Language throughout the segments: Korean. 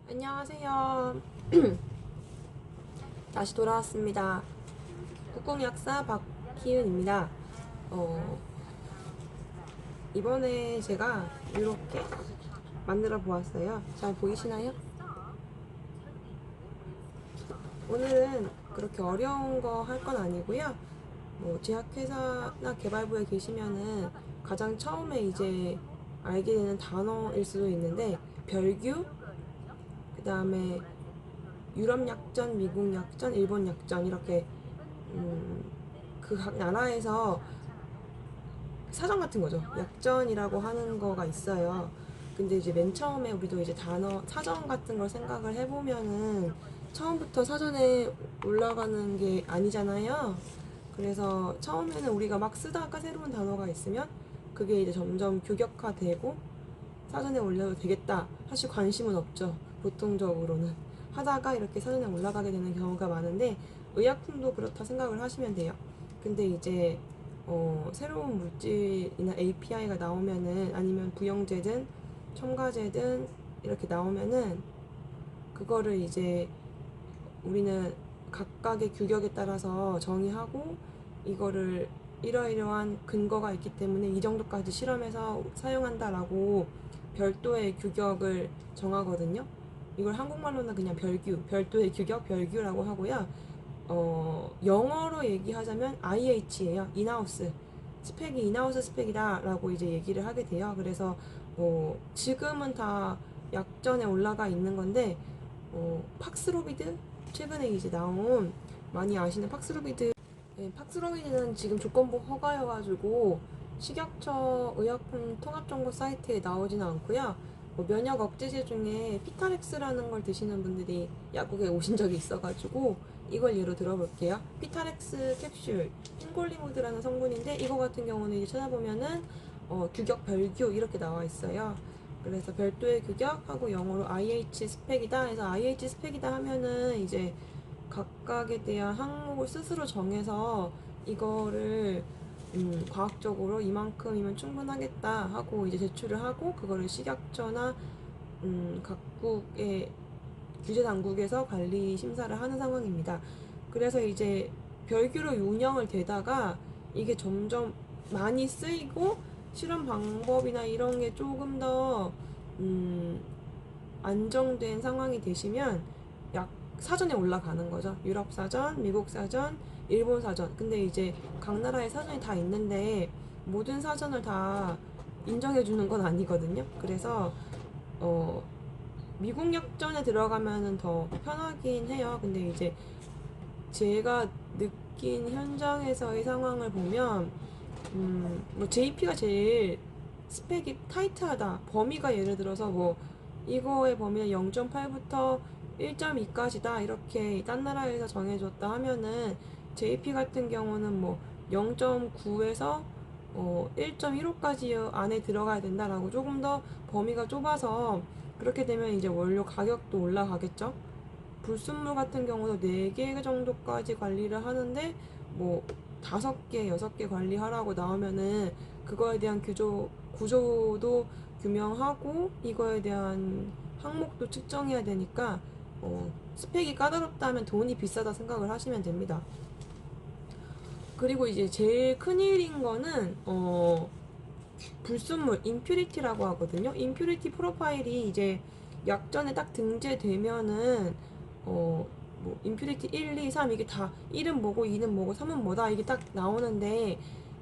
안녕하세요. 다시 돌아왔습니다. 국공약사 박희은입니다. 이번에 제가 이렇게 만들어 보았어요. 잘 보이시나요? 오늘은 그렇게 어려운 거 할 건 아니고요. 제약회사나 개발부에 계시면은 가장 처음에 이제 알게 되는 단어일 수도 있는데, 별규, 그 다음에 유럽 약전, 미국 약전, 일본 약전, 이렇게 그 각 나라에서 사전 같은 거죠. 약전이라고 하는 거가 있어요. 근데 이제 맨 처음에 우리도 이제 단어 사전 같은 걸 생각을 해보면은 처음부터 사전에 올라가는 게 아니잖아요. 그래서 처음에는 우리가 막 쓰다가 새로운 단어가 있으면 그게 이제 점점 규격화되고 사전에 올려도 되겠다. 사실 관심은 없죠. 보통적으로는 하다가 이렇게 사전에 올라가게 되는 경우가 많은데, 의약품도 그렇다 생각을 하시면 돼요. 근데 이제 새로운 물질이나 API가 나오면은, 아니면 부영제든 첨가제든 이렇게 나오면은 그거를 이제 우리는 각각의 규격에 따라서 정의하고, 이거를 이러이러한 근거가 있기 때문에 이 정도까지 실험해서 사용한다라고 별도의 규격을 정하거든요. 이걸 한국말로는 그냥 별규, 별도의 규격, 별규라고 하고요. 영어로 얘기하자면 IH예요. 인하우스. 스펙이 인하우스 스펙이다라고 이제 얘기를 하게 돼요. 그래서 지금은 다 약전에 올라가 있는 건데, 팍스로비드, 최근에 이제 나온, 많이 아시는 팍스로비드. 네, 팍스로비드는 지금 조건부 허가여가지고 식약처 의약품 통합정보 사이트에 나오지는 않고요. 면역 억제제 중에 피타렉스라는 걸 드시는 분들이 약국에 오신 적이 있어가지고 이걸 예로 들어볼게요. 피타렉스 캡슐, 흰골리무드라는 성분인데, 이거 같은 경우는 이제 찾아보면은 규격 별규 이렇게 나와 있어요. 그래서 별도의 규격하고 영어로 IH 스펙이다 해서, IH 스펙이다 하면은 이제 각각에 대한 항목을 스스로 정해서 이거를 과학적으로 이만큼이면 충분하겠다 하고 이제 제출을 하고, 그거를 식약처나 각국의 규제 당국에서 관리 심사를 하는 상황입니다. 그래서 이제 별규로 운영을 되다가 이게 점점 많이 쓰이고 실험 방법이나 이런 게 조금 더 안정된 상황이 되시면 약 사전에 올라가는 거죠. 유럽 사전, 미국 사전, 일본 사전. 근데 이제 각 나라의 사전이 다 있는데 모든 사전을 다 인정해 주는 건 아니거든요. 그래서 미국 약전에 들어가면은 더 편하긴 해요. 근데 이제 제가 느낀 현장에서의 상황을 보면 JP가 제일 스펙이 타이트하다. 범위가 예를 들어서 이거의 범위는 0.8부터 1.2까지다 이렇게 딴 나라에서 정해줬다 하면은, JP 같은 경우는 0.9에서 1.15까지 안에 들어가야 된다라고 조금 더 범위가 좁아서, 그렇게 되면 이제 원료 가격도 올라가겠죠. 불순물 같은 경우도 4개 정도까지 관리를 하는데, 5개, 6개 관리하라고 나오면은 그거에 대한 구조도 규명하고 이거에 대한 항목도 측정해야 되니까 스펙이 까다롭다면 돈이 비싸다 생각을 하시면 됩니다. 그리고 이제 제일 큰일인 거는 불순물, 임퓨리티라고 하거든요. 임퓨리티 프로파일이 이제 약전에 딱 등재되면은 임퓨리티 1, 2, 3 이게 다 1은 뭐고 2는 뭐고 3은 뭐다 이게 딱 나오는데,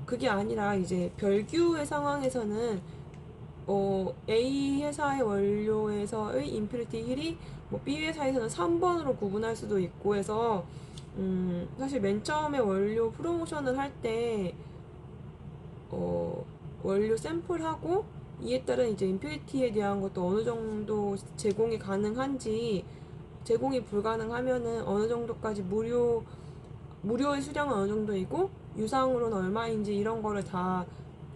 그게 아니라 이제 별규의 상황에서는 A 회사의 원료에서의 임퓨리티 1이 B 회사에서는 3번으로 구분할 수도 있고 해서, 사실 맨 처음에 원료 프로모션을 할 때 원료 샘플하고 이에 따른 이제 임퓨리티에 대한 것도 어느 정도 제공이 가능한지, 제공이 불가능하면은 어느 정도까지 무료의 수량은 어느 정도이고 유상으로는 얼마인지 이런 거를 다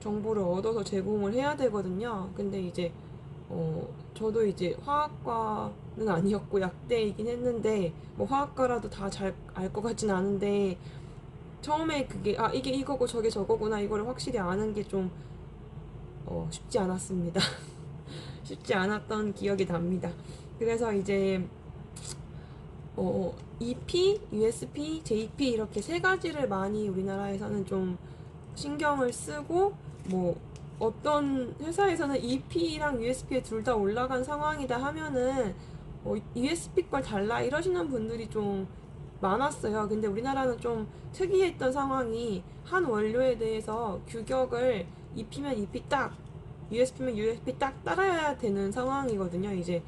정보를 얻어서 제공을 해야 되거든요. 근데 이제 저도 이제 화학과는 아니었고 약대이긴 했는데, 화학과라도 다 잘 알 것 같진 않은데, 처음에 그게 이게 이거고 저게 저거구나 이거를 확실히 아는 게 좀 쉽지 않았습니다. 쉽지 않았던 기억이 납니다. 그래서 이제 EP, USP, JP 이렇게 세 가지를 많이 우리나라에서는 좀 신경을 쓰고, 뭐 어떤 회사에서는 EP랑 USP에 둘 다 올라간 상황이다 하면은 USP 걸 달라 이러시는 분들이 좀 많았어요. 근데 우리나라는 좀 특이했던 상황이 한 원료에 대해서 규격을 EP면 EP 딱, USP면 USP 딱 따라야 되는 상황이거든요. 이제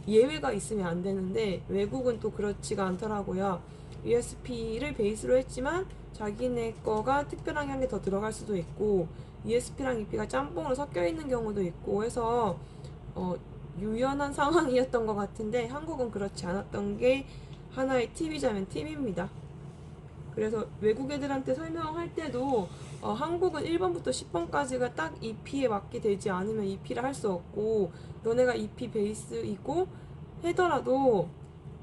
예외가 있으면 안 되는데 외국은 또 그렇지가 않더라고요. USP를 베이스로 했지만 자기네 거가 특별하게 한 게 더 들어갈 수도 있고 USP랑 EP가 짬뽕으로 섞여 있는 경우도 있고 해서 유연한 상황이었던 것 같은데 한국은 그렇지 않았던 게 하나의 팁이자면 팁입니다. 그래서 외국 애들한테 설명할 때도 한국은 1번부터 10번까지가 딱 EP에 맞게 되지 않으면 EP를 할 수 없고 너네가 EP 베이스이고 하더라도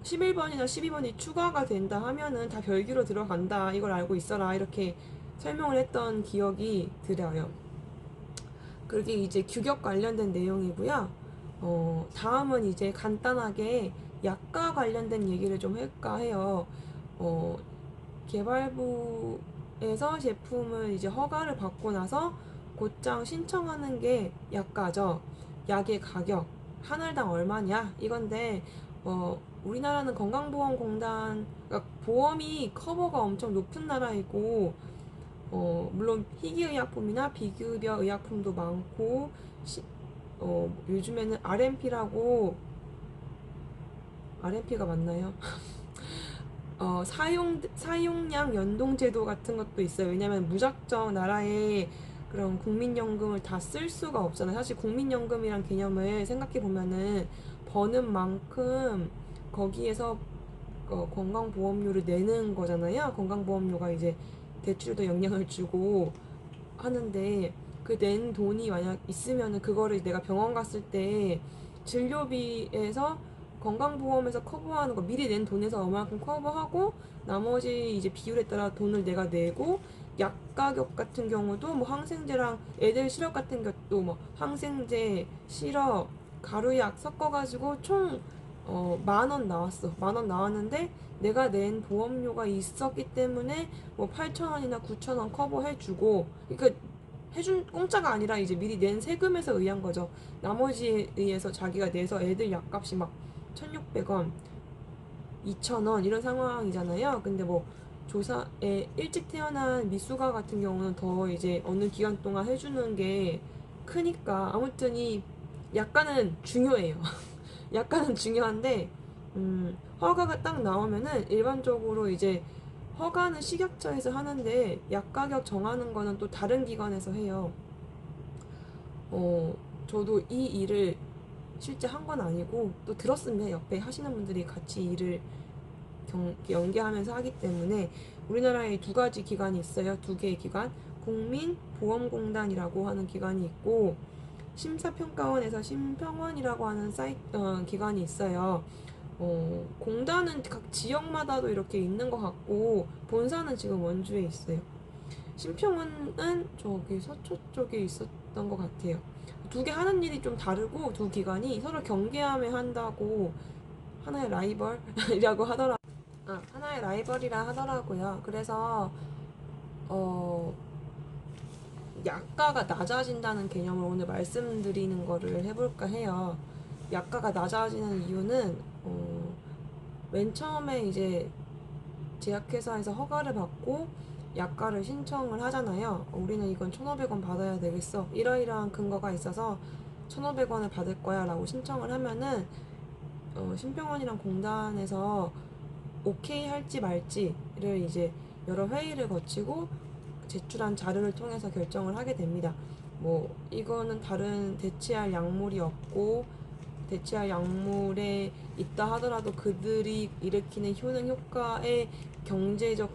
11번이나 12번이 추가가 된다 하면은 다 별개로 들어간다 이걸 알고 있어라 이렇게 설명을 했던 기억이 들어요. 그게 이제 규격 관련된 내용이고요. 다음은 이제 간단하게 약가 관련된 얘기를 좀 할까 해요. 어, 개발부에서 제품을 이제 허가를 받고 나서 곧장 신청하는 게 약가죠. 약의 가격 한 알당 얼마냐 이건데 우리나라는 건강보험공단 그러니까 보험이 커버가 엄청 높은 나라이고 물론 희귀의약품이나 비급여 의약품도 많고 요즘에는 RMP라고 RMP가 맞나요? 사용량 연동 제도 같은 것도 있어요. 왜냐면 무작정 나라에 그런 국민연금을 다 쓸 수가 없잖아요. 사실 국민연금이란 개념을 생각해 보면은 버는 만큼 거기에서 건강보험료를 내는 거잖아요. 건강보험료가 이제 대출도 영향을 주고 하는데 그 낸 돈이 만약 있으면은 그거를 내가 병원 갔을 때 진료비에서 건강보험에서 커버하는 거 미리 낸 돈에서 얼마만큼 커버하고 나머지 이제 비율에 따라 돈을 내가 내고 약 가격 같은 경우도 뭐 항생제랑 애들 시럽 같은 것도 뭐 항생제, 시럽, 가루약 섞어가지고 총 10,000원 나왔어. 10,000원 나왔는데 내가 낸 보험료가 있었기 때문에 뭐 8,000원이나 9,000원 커버해주고 그러니까 해준 공짜가 아니라 이제 미리 낸 세금에서 의한 거죠. 나머지에 의해서 자기가 내서 애들 약값이 막 1,600원, 2,000원 이런 상황이잖아요. 근데 뭐 조사에 일찍 태어난 미숙아 같은 경우는 더 이제 어느 기간 동안 해주는 게 크니까 아무튼 이 약간은 중요해요. 약간은 중요한데 허가가 딱 나오면은 일반적으로 이제 허가는 식약처에서 하는데 약 가격 정하는 거는 또 다른 기관에서 해요. 저도 이 일을 실제 한 건 아니고 또 들었습니다. 옆에 하시는 분들이 같이 일을 연계하면서 하기 때문에 우리나라에 두 가지 기관이 있어요. 두 개의 기관. 국민보험공단이라고 하는 기관이 있고 심사평가원에서 심평원이라고 하는 기관이 있어요. 공단은 각 지역마다도 이렇게 있는 것 같고 본사는 지금 원주에 있어요. 심평원은 저기 서초 쪽에 있었던 것 같아요. 두 개 하는 일이 좀 다르고 두 기관이 서로 경계하며 한다고 하나의 라이벌이라고 하더라. 하나의 라이벌이라 하더라고요. 그래서 어, 약가가 낮아진다는 개념을 오늘 말씀드리는 거를 해볼까 해요. 약가가 낮아지는 이유는 맨 처음에 이제 제약회사에서 허가를 받고 약가를 신청을 하잖아요. 우리는 이건 1,500원 받아야 되겠어. 이러이러한 근거가 있어서 1,500원을 받을 거야 라고 신청을 하면은 심평원이랑 공단에서 오케이 할지 말지를 이제 여러 회의를 거치고 제출한 자료를 통해서 결정을 하게 됩니다. 뭐 이거는 다른 대체할 약물이 없고 대체할 약물에 있다 하더라도 그들이 일으키는 효능 효과의 경제적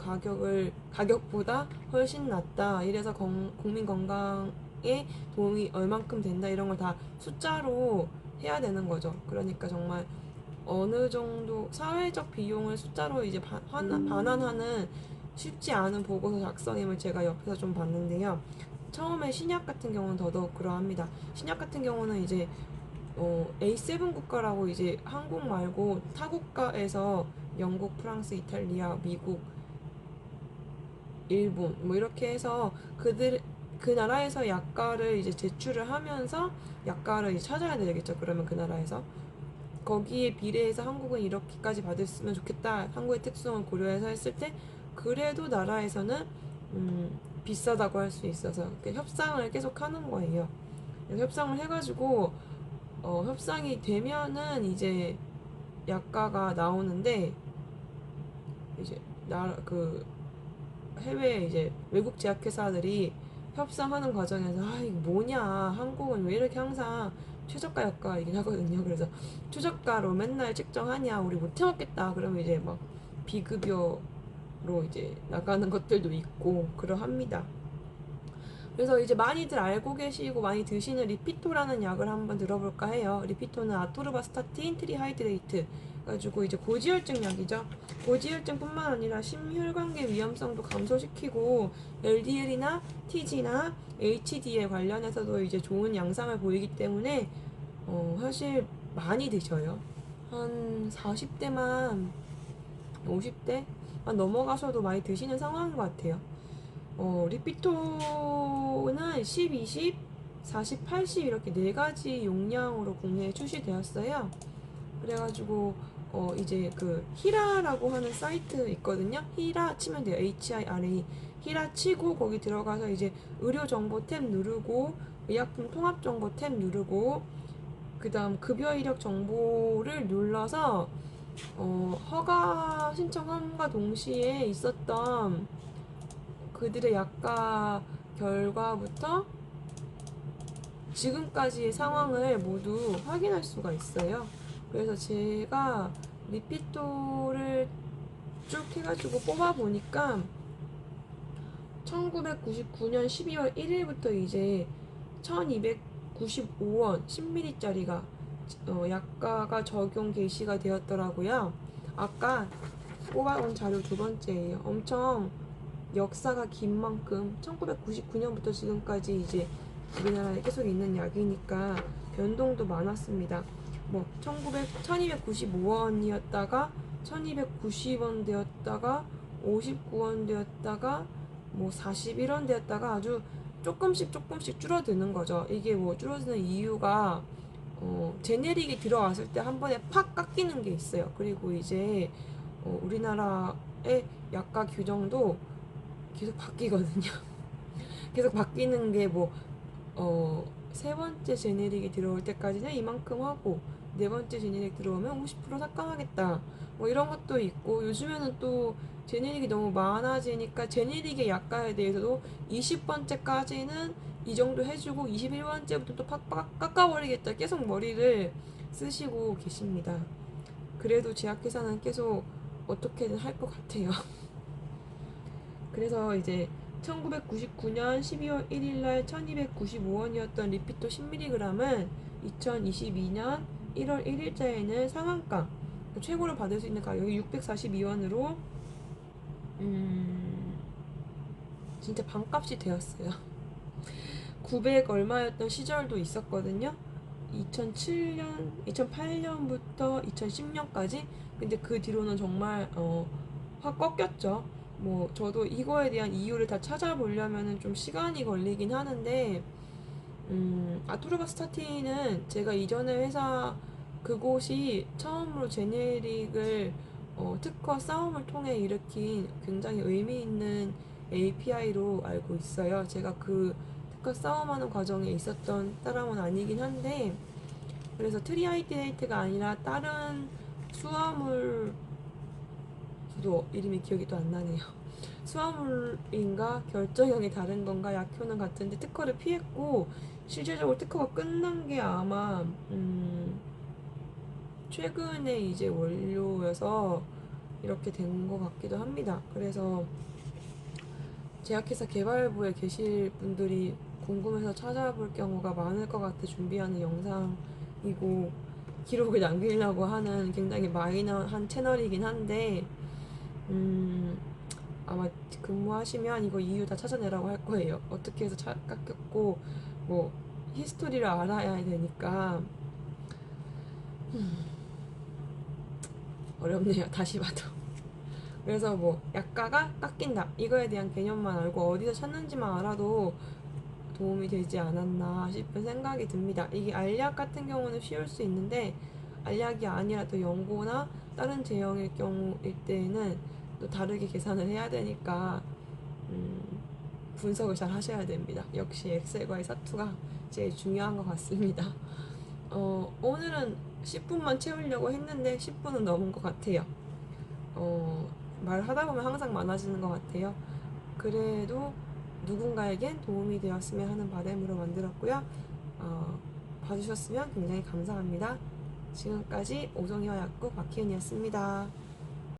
가격보다 훨씬 낮다. 이래서 국민 건강에 도움이 얼만큼 된다. 이런 걸 다 숫자로 해야 되는 거죠. 그러니까 정말 어느 정도 사회적 비용을 숫자로 이제 반환하는 쉽지 않은 보고서 작성임을 제가 옆에서 좀 봤는데요. 처음에 신약 같은 경우는 더더욱 그러합니다. 신약 같은 경우는 이제 A7 국가라고 이제 한국 말고 타국가에서 영국, 프랑스, 이탈리아, 미국, 일본 뭐 이렇게 해서 그 나라에서 약가를 이제 제출을 하면서 약가를 이제 찾아야 되겠죠. 그러면 그 나라에서 거기에 비례해서 한국은 이렇게까지 받았으면 좋겠다. 한국의 특성을 고려해서 했을 때 그래도 나라에서는 비싸다고 할 수 있어서 협상을 계속 하는 거예요. 그래서 협상을 해가지고 협상이 되면은 이제 약가가 나오는데 이제 그 해외 이제 외국 제약회사들이 협상하는 과정에서 이거 뭐냐 한국은 왜 이렇게 항상 최저가 약가이긴 하거든요. 그래서 최저가로 맨날 책정하냐 우리 못 해먹겠다 그러면 이제 막 비급여로 이제 나가는 것들도 있고 그러합니다. 그래서 이제 많이들 알고 계시고 많이 드시는 리피토라는 약을 한번 들어볼까 해요. 리피토는 아토르바스타틴 트리하이드레이트 가지고 이제 고지혈증 약이죠. 고지혈증뿐만 아니라 심혈관계 위험성도 감소시키고 LDL이나 TG나 HD에 관련해서도 이제 좋은 양상을 보이기 때문에 사실 많이 드셔요. 한 40대만 50대 넘어가셔도 많이 드시는 상황인 것 같아요. 리피토는 10, 20, 40, 80 이렇게 네 가지 용량으로 국내에 출시되었어요. 그래가지고 이제 그 히라라고 하는 사이트 있거든요. 히라 치면 돼요. HIRA. 히라 치고 거기 들어가서 이제 의료 정보 탭 누르고 의약품 통합 정보 탭 누르고 그다음 급여 이력 정보를 눌러서 허가 신청함과 동시에 있었던 그들의 약가 결과부터 지금까지의 상황을 모두 확인할 수가 있어요. 그래서 제가 리피토를 쭉 해가지고 뽑아보니까 1999년 12월 1일부터 이제 1295원 10ml짜리가 약가가 적용 개시가 되었더라고요. 아까 뽑아온 자료 두 번째예요. 엄청 역사가 긴 만큼 1999년부터 지금까지 이제 우리나라에 계속 있는 약이니까 변동도 많았습니다. 뭐 1295원이었다가 1290원 되었다가 59원 되었다가 뭐 41원 되었다가 아주 조금씩 줄어드는 거죠. 이게 뭐 줄어드는 이유가 제네릭이 들어왔을 때 한 번에 팍 깎이는 게 있어요. 그리고 이제 우리나라의 약가 규정도 계속 바뀌거든요. 계속 바뀌는 게 세 번째 제네릭이 들어올 때까지는 이만큼 하고 네 번째 제네릭 들어오면 50% 삭감하겠다. 뭐 이런 것도 있고 요즘에는 또 제네릭이 너무 많아지니까 제네릭의 약가에 대해서도 20번째까지는 이 정도 해주고 21번째부터 또 팍팍 깎아버리겠다. 계속 머리를 쓰시고 계십니다. 그래도 제약회사는 계속 어떻게든 할 것 같아요. 그래서 이제 1999년 12월 1일날 1295원이었던 리피토 10mg은 2022년 1월 1일자에는 상한가 최고로 받을 수 있는 가격이 642원으로 진짜 반값이 되었어요. 900 얼마였던 시절도 있었거든요. 2008년부터 2010년까지. 근데 그 뒤로는 정말 확 꺾였죠. 뭐 저도 이거에 대한 이유를 다 찾아보려면은 좀 시간이 걸리긴 하는데 아토르바스타틴은 제가 이전에 회사 그곳이 처음으로 제네릭을 특허 싸움을 통해 일으킨 굉장히 의미 있는 API로 알고 있어요. 제가 그 특허 싸움하는 과정에 있었던 사람은 아니긴 한데 그래서 트리하이드레이트가 아니라 다른 수화물 저도 이름이 기억이 또 안 나네요. 수화물인가 결정형이 다른 건가 약효는 같은데 특허를 피했고 실질적으로 특허가 끝난 게 아마 최근에 이제 원료여서 이렇게 된 것 같기도 합니다. 그래서 제약회사 개발부에 계실 분들이 궁금해서 찾아볼 경우가 많을 것 같아 준비하는 영상이고 기록을 남기려고 하는 굉장히 마이너한 채널이긴 한데 아마 근무하시면 이거 이유 다 찾아내라고 할 거예요. 어떻게 해서 깎였고 뭐 히스토리를 알아야 되니까 어렵네요. 다시 봐도. 그래서 뭐 약가가 깎인다 이거에 대한 개념만 알고 어디서 찾는지만 알아도 도움이 되지 않았나 싶은 생각이 듭니다. 이게 알약 같은 경우는 쉬울 수 있는데 알약이 아니라 또 연고나 다른 제형일 경우일 때는 또 다르게 계산을 해야 되니까 분석을 잘 하셔야 됩니다. 역시 엑셀과의 사투가 제일 중요한 것 같습니다. 오늘은 10분만 채우려고 했는데 10분은 넘은 것 같아요. 말하다 보면 항상 많아지는 것 같아요. 그래도 누군가에겐 도움이 되었으면 하는 바람으로 만들었고요. 봐주셨으면 굉장히 감사합니다. 지금까지 오송이와 약국 박희은이었습니다.